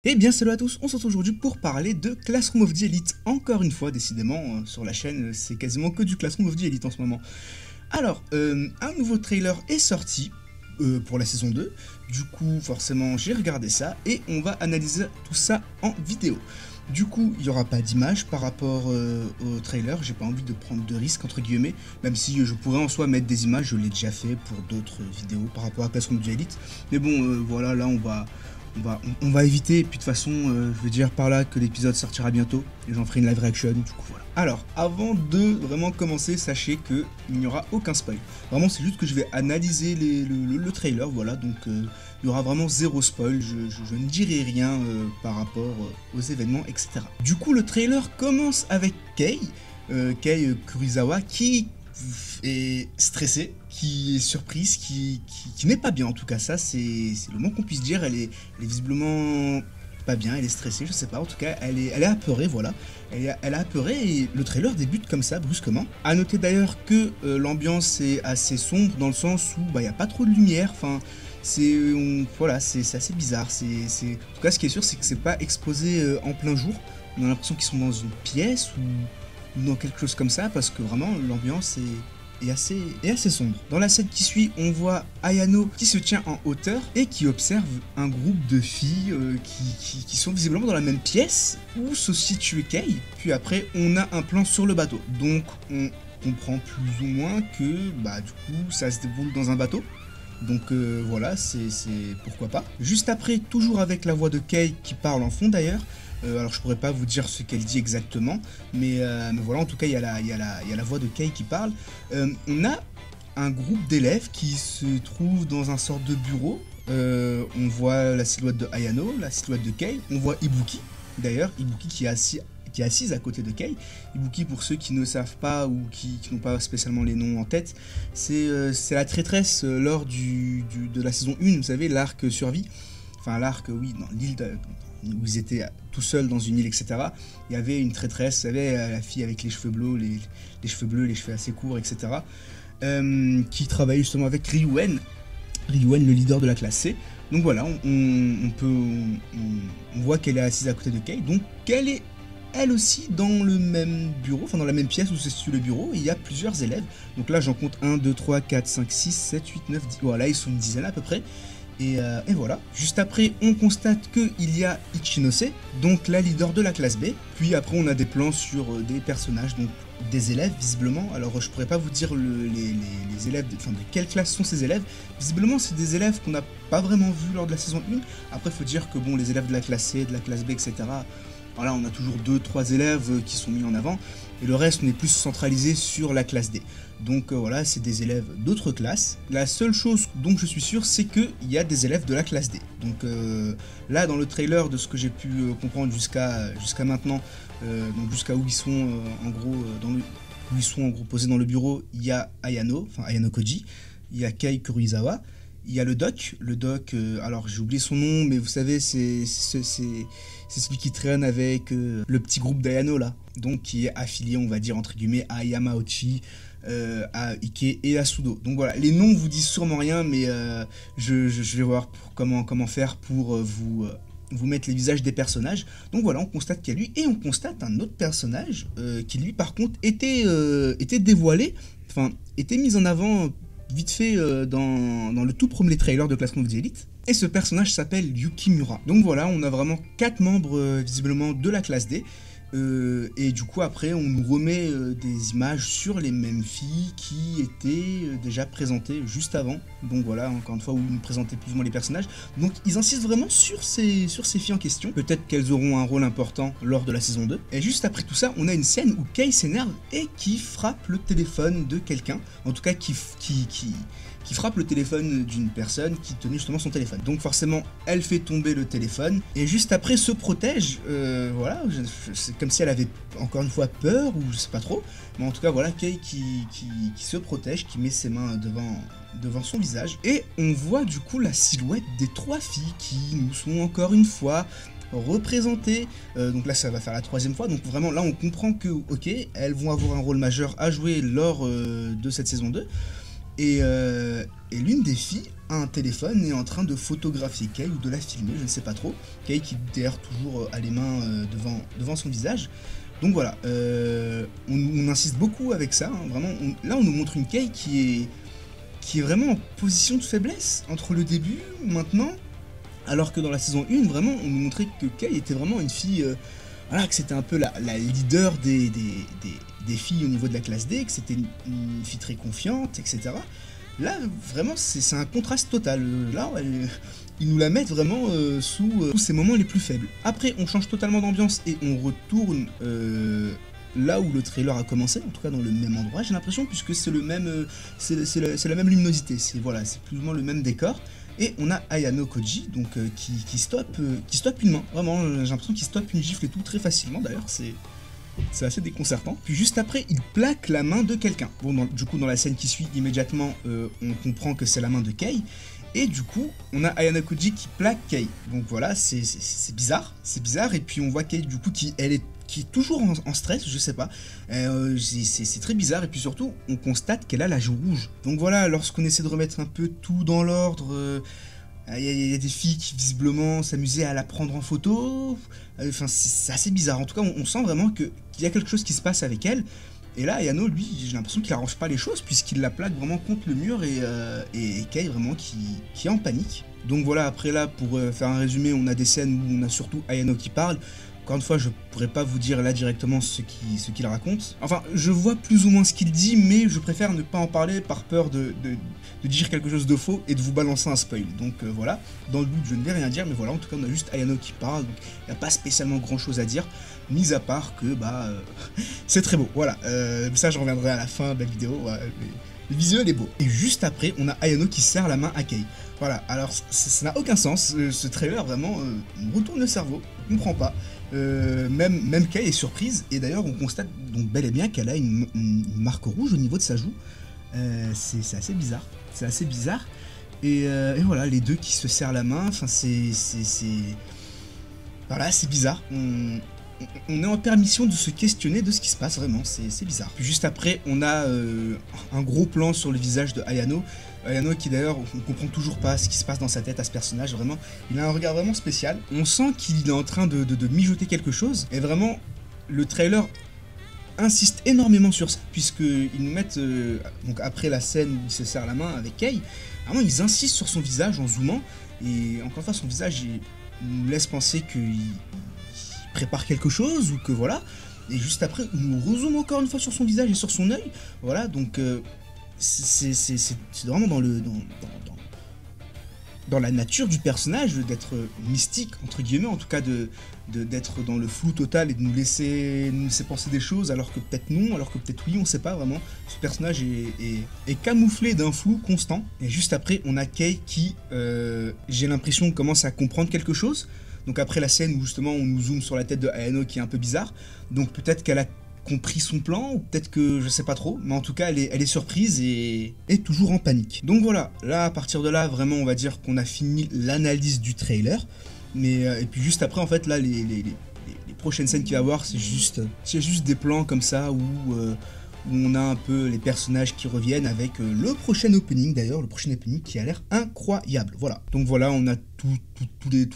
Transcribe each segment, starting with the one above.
Eh bien salut à tous, on se retrouve aujourd'hui pour parler de Classroom of the Elite. Encore une fois, décidément, sur la chaîne, c'est quasiment que du Classroom of the Elite en ce moment. Alors, un nouveau trailer est sorti pour la saison 2. Du coup, forcément, j'ai regardé ça et on va analyser tout ça en vidéo. Du coup, il n'y aura pas d'image par rapport au trailer, j'ai pas envie de prendre de risques entre guillemets, même si je pourrais en soi mettre des images, je l'ai déjà fait pour d'autres vidéos par rapport à Classroom of the Elite. Mais bon, voilà, là on va éviter, et puis de toute façon, je veux dire par là que l'épisode sortira bientôt, et j'en ferai une live reaction, du coup voilà. Alors, avant de vraiment commencer, sachez qu'il n'y aura aucun spoil. Vraiment, c'est juste que je vais analyser le trailer, voilà, donc il y aura vraiment zéro spoil, je ne dirai rien par rapport aux événements, etc. Du coup, le trailer commence avec Kei Kurisawa, qui est stressée, qui est surprise, qui n'est pas bien en tout cas, ça c'est le moins qu'on puisse dire, elle est visiblement pas bien, elle est stressée, je sais pas, en tout cas elle est apeurée, voilà, elle est apeurée et le trailer débute comme ça, brusquement. A noter d'ailleurs que l'ambiance est assez sombre dans le sens où bah, y a pas trop de lumière, enfin voilà, c'est assez bizarre, en tout cas ce qui est sûr c'est que c'est pas exposé en plein jour, on a l'impression qu'ils sont dans une pièce ou dans quelque chose comme ça, parce que vraiment l'ambiance est assez sombre. Dans la scène qui suit, on voit Ayano qui se tient en hauteur et qui observe un groupe de filles qui sont visiblement dans la même pièce où se situe Kei. Puis après, on a un plan sur le bateau. Donc on comprend plus ou moins que bah du coup ça se déroule dans un bateau. Donc voilà, c'est pourquoi pas. Juste après, toujours avec la voix de Kei qui parle en fond d'ailleurs. Alors je pourrais pas vous dire ce qu'elle dit exactement, mais voilà, en tout cas il y a la voix de Kei qui parle. On a un groupe d'élèves qui se trouvent dans un sort de bureau. On voit la silhouette de Ayano, la silhouette de Kei. On voit Ibuki, d'ailleurs, Ibuki qui est assise à côté de Kei. Ibuki, pour ceux qui ne savent pas ou qui n'ont pas spécialement les noms en tête, c'est la traîtresse lors de la saison 1, vous savez, l'arc survie. Enfin l'arc, oui, dans l'île où ils étaient tout seuls dans une île, etc. Il y avait une traîtresse, vous savez, la fille avec les cheveux bleus, les cheveux assez courts, etc. Qui travaillait justement avec Ryuen, le leader de la classe C. Donc voilà, on voit qu'elle est assise à côté de Kei, donc qu'elle est elle aussi dans le même bureau, enfin dans la même pièce où se situe le bureau, et il y a plusieurs élèves. Donc là j'en compte 1, 2, 3, 4, 5, 6, 7, 8, 9, 10, voilà, ils sont une dizaine à peu près. Et voilà. Juste après, on constate qu'il y a Ichinose, donc la leader de la classe B. Puis après, on a des plans sur des personnages, donc des élèves visiblement. Alors je pourrais pas vous dire les élèves, de quelle classe sont ces élèves. Visiblement, c'est des élèves qu'on n'a pas vraiment vus lors de la saison 1. Après, il faut dire que bon, les élèves de la classe C, de la classe B, etc. Voilà, on a toujours 2-3 élèves qui sont mis en avant. Et le reste, on est plus centralisé sur la classe D. Donc voilà, c'est des élèves d'autres classes. La seule chose dont je suis sûr, c'est qu'il y a des élèves de la classe D. Donc là, dans le trailer, de ce que j'ai pu comprendre jusqu'à maintenant, donc jusqu'à où ils sont en gros où ils sont en gros posés dans le bureau, il y a Ayano Koji, il y a Kei Kurisawa, il y a le doc, alors j'ai oublié son nom, mais vous savez, c'est celui qui traîne avec le petit groupe d'Ayano là, donc qui est affilié, on va dire entre guillemets, à Yamauchi, à Ike et à Sudo. Donc voilà, les noms vous disent sûrement rien, mais je vais voir comment faire pour vous mettre les visages des personnages. Donc voilà, on constate qu'il y a lui, et on constate un autre personnage qui lui par contre était dévoilé, enfin était mis en avant vite fait dans le tout premier trailer de Classroom of the Elite. Et ce personnage s'appelle Yukimura. Donc voilà, on a vraiment 4 membres visiblement de la classe D. Et du coup après on nous remet des images sur les mêmes filles qui étaient déjà présentées juste avant. Donc voilà, encore une fois, où ils nous présentaient plus ou moins les personnages. Donc ils insistent vraiment sur ces filles en question. Peut-être qu'elles auront un rôle important lors de la saison 2. Et juste après tout ça, on a une scène où Kei s'énerve et qui frappe le téléphone de quelqu'un. En tout cas qui frappe le téléphone d'une personne qui tenait justement son téléphone. Donc forcément, elle fait tomber le téléphone et juste après se protège. Voilà, c'est comme si elle avait encore une fois peur ou je sais pas trop. Mais en tout cas, voilà, Kei qui se protège, qui met ses mains devant son visage. Et on voit du coup la silhouette des 3 filles qui nous sont encore une fois représentées. Donc là, ça va faire la 3e fois. Donc vraiment, là, on comprend que, ok, elles vont avoir un rôle majeur à jouer lors de cette saison 2. Et l'une des filles a un téléphone et est en train de photographier Kei ou de la filmer, je ne sais pas trop. Kei qui derrière toujours a les mains devant son visage. Donc voilà, on insiste beaucoup avec ça, hein, vraiment. Là on nous montre une Kei qui est vraiment en position de faiblesse entre le début, maintenant, alors que dans la saison 1, vraiment, on nous montrait que Kei était vraiment une fille, voilà, que c'était un peu la leader des filles au niveau de la classe D, que c'était une fille très confiante, etc. Là, vraiment, c'est un contraste total. Là, ils nous la mettent vraiment sous ces moments les plus faibles. Après, on change totalement d'ambiance et on retourne là où le trailer a commencé, en tout cas dans le même endroit, j'ai l'impression, puisque c'est le même, c'est la même luminosité, c'est voilà, c'est plus ou moins le même décor. Et on a Ayano Koji, donc qui stoppe une main, vraiment, j'ai l'impression qu'il stoppe une gifle et tout très facilement. D'ailleurs, c'est assez déconcertant. Puis juste après, il plaque la main de quelqu'un. Bon, du coup, dans la scène qui suit, immédiatement, on comprend que c'est la main de Kei. Et du coup, on a Ayano Koji qui plaque Kei. Donc voilà, c'est bizarre. C'est bizarre. Et puis on voit Kei, du coup, qui est toujours en stress, je sais pas. C'est très bizarre. Et puis surtout, on constate qu'elle a la joue rouge. Donc voilà, lorsqu'on essaie de remettre un peu tout dans l'ordre... Il y a des filles qui visiblement s'amusaient à la prendre en photo. Enfin, c'est assez bizarre. En tout cas, on sent vraiment qu'il y a quelque chose qui se passe avec elle. Et là, Ayano, lui, j'ai l'impression qu'il arrange pas les choses puisqu'il la plaque vraiment contre le mur et Kei vraiment qui est en panique. Donc voilà, après là, pour faire un résumé, on a des scènes où on a surtout Ayano qui parle. Encore une fois, je pourrais pas vous dire là directement ce qu'il raconte. Enfin, je vois plus ou moins ce qu'il dit, mais je préfère ne pas en parler par peur de dire quelque chose de faux et de vous balancer un spoil. Donc voilà, dans le doute, je ne vais rien dire, mais voilà, en tout cas, on a juste Ayano qui parle, donc il n'y a pas spécialement grand chose à dire, mis à part que, c'est très beau, voilà. Ça, je reviendrai à la fin de la vidéo, ouais, le visuel est beau. Et juste après, on a Ayano qui serre la main à Kei. Voilà, alors ça n'a aucun sens, ce trailer vraiment me retourne le cerveau, je comprends pas. Même Kei est surprise, et d'ailleurs on constate donc bel et bien qu'elle a une marque rouge au niveau de sa joue. C'est assez bizarre, et voilà, les deux qui se serrent la main, enfin voilà, c'est bizarre. On est en permission de se questionner de ce qui se passe, vraiment, c'est bizarre. Puis juste après, on a un gros plan sur le visage de Ayano. Ayano qui d'ailleurs, on comprend toujours pas ce qui se passe dans sa tête à ce personnage, vraiment, il a un regard vraiment spécial. On sent qu'il est en train de mijoter quelque chose, et vraiment, le trailer insiste énormément sur ça, puisqu'ils nous mettent, donc après la scène où il se serre la main avec Kei, vraiment ils insistent sur son visage en zoomant, et encore une fois, son visage nous laisse penser qu'il prépare quelque chose, ou que voilà, et juste après, on nous rezoome encore une fois sur son visage et sur son œil, voilà, donc c'est vraiment dans la nature du personnage d'être mystique, entre guillemets, en tout cas d'être dans le flou total et de nous laisser penser des choses, alors que peut-être non, alors que peut-être oui, on sait pas vraiment. Ce personnage est camouflé d'un flou constant. Et juste après, on a Kei qui, j'ai l'impression, commence à comprendre quelque chose. Donc après la scène où justement on nous zoome sur la tête de Ayano qui est un peu bizarre, donc peut-être qu'elle a compris son plan, ou peut-être que je sais pas trop, mais en tout cas elle est surprise et toujours en panique. Donc voilà, là à partir de là, vraiment on va dire qu'on a fini l'analyse du trailer, mais et puis juste après en fait là les prochaines scènes qu'il va y avoir, c'est juste des plans comme ça où on a un peu les personnages qui reviennent avec le prochain opening d'ailleurs, le prochain opening qui a l'air incroyable, voilà. Donc voilà, on a tous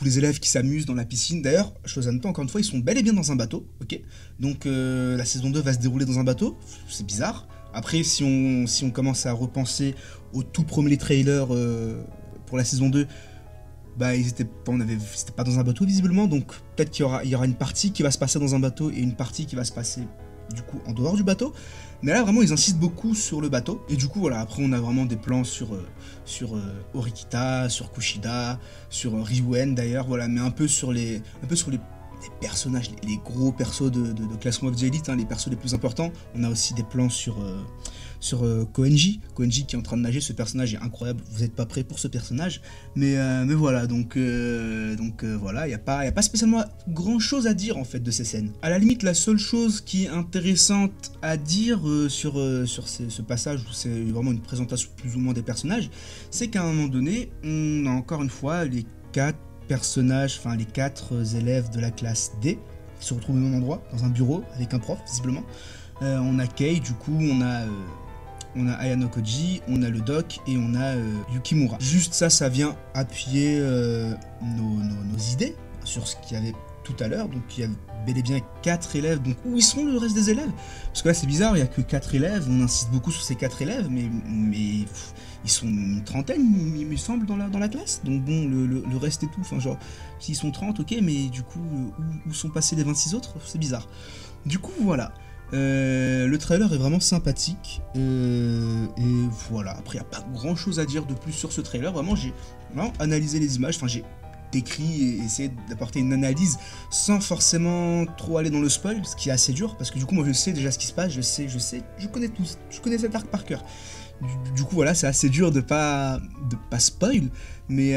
les élèves qui s'amusent dans la piscine. D'ailleurs, chose à noter, encore une fois, ils sont bel et bien dans un bateau, ok. Donc la saison 2 va se dérouler dans un bateau, c'est bizarre. Après, si on commence à repenser au tout premier trailer pour la saison 2, bah c'était pas dans un bateau visiblement, donc peut-être qu'il y aura une partie qui va se passer dans un bateau et une partie qui va se passer du coup en dehors du bateau, mais là vraiment ils insistent beaucoup sur le bateau, et du coup voilà, après on a vraiment des plans sur Orikita, sur Kushida, sur Ryuen d'ailleurs, voilà, mais un peu sur les personnages, les gros persos de Classroom of the Elite, hein, les persos les plus importants. On a aussi des plans sur Koenji qui est en train de nager. Ce personnage est incroyable, vous n'êtes pas prêts pour ce personnage, mais voilà, donc voilà, il n'y a pas spécialement grand chose à dire en fait de ces scènes. À la limite, la seule chose qui est intéressante à dire sur ce passage où c'est vraiment une présentation plus ou moins des personnages, c'est qu'à un moment donné, on a encore une fois les quatre élèves de la classe D qui se retrouvent au même endroit, dans un bureau, avec un prof, visiblement. On a Kei, du coup, on a on a Ayano Koji, on a le doc et on a Yukimura. Juste ça vient appuyer nos idées sur ce qu'il y avait tout à l'heure. Donc il y a bel et bien 4 élèves. Donc où ils sont le reste des élèves? Parce que là c'est bizarre, il n'y a que 4 élèves, on insiste beaucoup sur ces 4 élèves, mais ils sont une trentaine, il me semble, dans la classe. Donc bon, le reste et tout, enfin genre, s'ils sont 30, ok, mais du coup, où sont passés les 26 autres? C'est bizarre. Du coup, voilà. Le trailer est vraiment sympathique. Et voilà, après, il n'y a pas grand chose à dire de plus sur ce trailer. Vraiment, j'ai vraiment analysé les images, enfin j'ai décrit et essayé d'apporter une analyse sans forcément trop aller dans le spoil, ce qui est assez dur, parce que du coup, moi je sais déjà ce qui se passe, je connais tout, je connais cet arc par cœur. Du coup, voilà, c'est assez dur de pas spoil, mais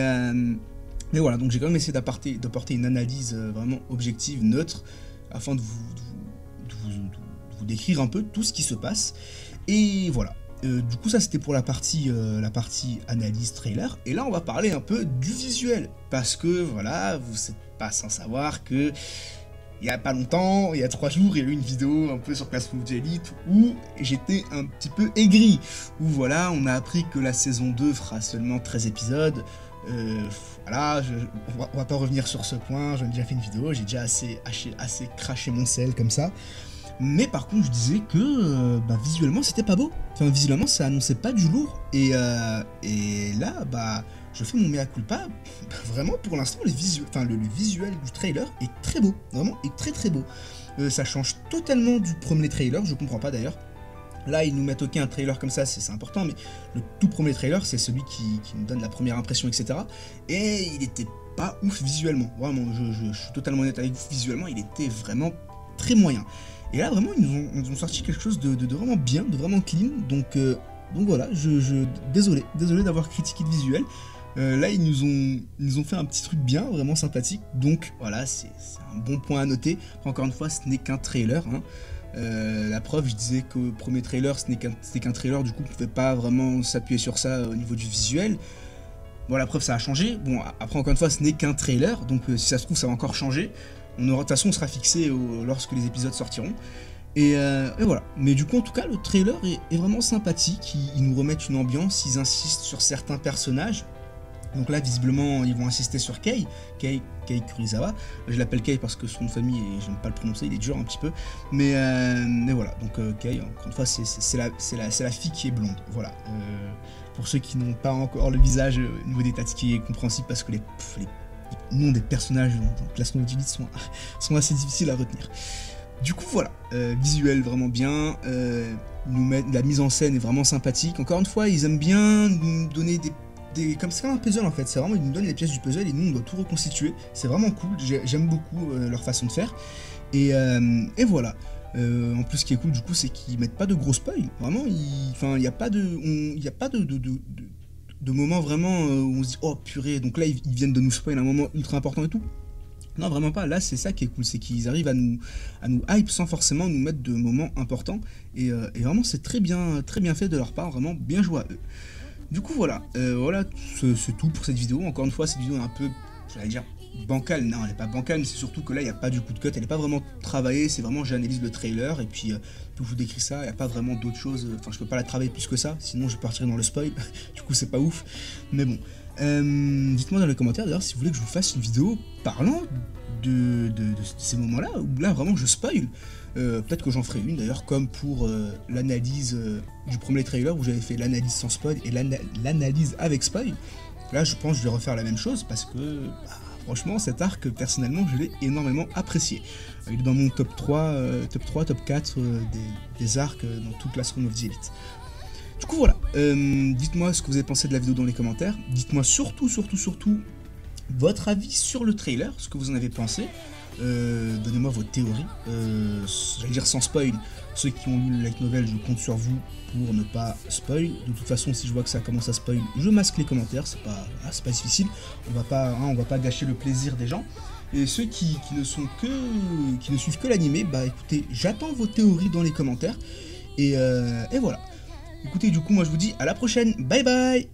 voilà, donc j'ai quand même essayé d'apporter une analyse vraiment objective, neutre, afin de vous décrire un peu tout ce qui se passe. Et voilà. Du coup, ça c'était pour la partie analyse trailer. Et là, on va parler un peu du visuel, parce que voilà, vous n'êtes pas sans savoir que il y a pas longtemps, il y a 3 jours, il y a eu une vidéo un peu sur Classroom of the Elite où j'étais un petit peu aigri. Où voilà, on a appris que la saison 2 fera seulement 13 épisodes. Voilà, on va pas revenir sur ce point, j'en ai déjà fait une vidéo, j'ai déjà assez craché mon sel comme ça. Mais par contre, je disais que visuellement, c'était pas beau. Enfin, visuellement, ça annonçait pas du lourd. Et là, je fais mon mea culpa. Vraiment, pour l'instant, le visuel du trailer est très beau. Vraiment, est très très beau. Ça change totalement du premier trailer, je comprends pas d'ailleurs. Là, ils nous mettent un trailer comme ça, c'est important, mais le tout premier trailer, c'est celui qui nous donne la première impression, etc. Et il était pas ouf visuellement. Vraiment, je suis totalement honnête avec vous, visuellement, il était vraiment très moyen. Et là, vraiment, ils nous ont sorti quelque chose de vraiment bien, de vraiment clean. Donc voilà, désolé d'avoir critiqué le visuel. Là, ils nous ont fait un petit truc bien, vraiment sympathique. Donc voilà, c'est un bon point à noter. Encore une fois, ce n'est qu'un trailer. Hein. La preuve, je disais que le premier trailer, c'était qu'un trailer. Du coup, on ne pouvait pas vraiment s'appuyer sur ça au niveau du visuel. Bon, la preuve, ça a changé. Bon, après, encore une fois, ce n'est qu'un trailer. Donc si ça se trouve, ça va encore changer. De toute façon, on sera fixé lorsque les épisodes sortiront. Et voilà. Mais du coup, en tout cas, le trailer est vraiment sympathique. Ils nous remettent une ambiance, ils insistent sur certains personnages. Donc là, visiblement, ils vont insister sur Kei Kurisawa. Je l'appelle Kei parce que son nom de famille, j'aime pas le prononcer, il est dur un petit peu. Mais voilà, donc Kei, encore une fois, c'est la fille qui est blonde. Voilà. Pour ceux qui n'ont pas encore le visage au niveau des têtes, ce qui est compréhensible parce que les noms des personnages dans Classroom of the Elite sont assez difficiles à retenir. Du coup voilà, visuel vraiment bien, la mise en scène est vraiment sympathique. Encore une fois, ils aiment bien nous donner comme c'est un puzzle en fait, c'est vraiment ils nous donnent les pièces du puzzle et nous on doit tout reconstituer. C'est vraiment cool, j'aime beaucoup leur façon de faire. Et voilà. En plus, ce qui est cool du coup, c'est qu'ils mettent pas de gros spoil. Vraiment, il n'y a pas de moments vraiment où on se dit oh purée, donc là ils viennent de nous spoil un moment ultra important et tout. Non, vraiment pas. Là, c'est ça qui est cool, c'est qu'ils arrivent à nous hype sans forcément nous mettre de moments importants. Et vraiment, c'est très bien fait de leur part, vraiment bien joué à eux. Du coup, voilà, c'est tout pour cette vidéo. Encore une fois, cette vidéo est un peu, j'allais dire, bancale. Non, elle n'est pas bancale, mais c'est surtout que là, il n'y a pas du coup de cut, elle n'est pas vraiment travaillée. C'est vraiment, j'analyse le trailer et puis je vous décris ça. Il n'y a pas vraiment d'autres choses. Enfin, je peux pas la travailler plus que ça, sinon je partirai dans le spoil. Du coup, c'est pas ouf. Mais bon. Dites-moi dans les commentaires d'ailleurs si vous voulez que je vous fasse une vidéo parlant de ces moments-là, où là vraiment je spoil. Peut-être que j'en ferai une d'ailleurs, comme pour l'analyse du premier trailer où j'avais fait l'analyse sans spoil et l'analyse avec spoil. Là je pense que je vais refaire la même chose parce que franchement cet arc personnellement je l'ai énormément apprécié. Il est dans mon top 3, top 4 des arcs dans tout Classroom of the Elite. Du coup voilà, dites-moi ce que vous avez pensé de la vidéo dans les commentaires, dites-moi surtout votre avis sur le trailer, ce que vous en avez pensé, donnez-moi vos théories, j'allais dire sans spoil, ceux qui ont lu le light novel, je compte sur vous pour ne pas spoil, de toute façon si je vois que ça commence à spoil, je masque les commentaires, c'est pas difficile, on va pas gâcher le plaisir des gens, et ceux qui ne suivent que l'animé, bah écoutez, j'attends vos théories dans les commentaires, et voilà. Écoutez, du coup, moi je vous dis à la prochaine, bye bye!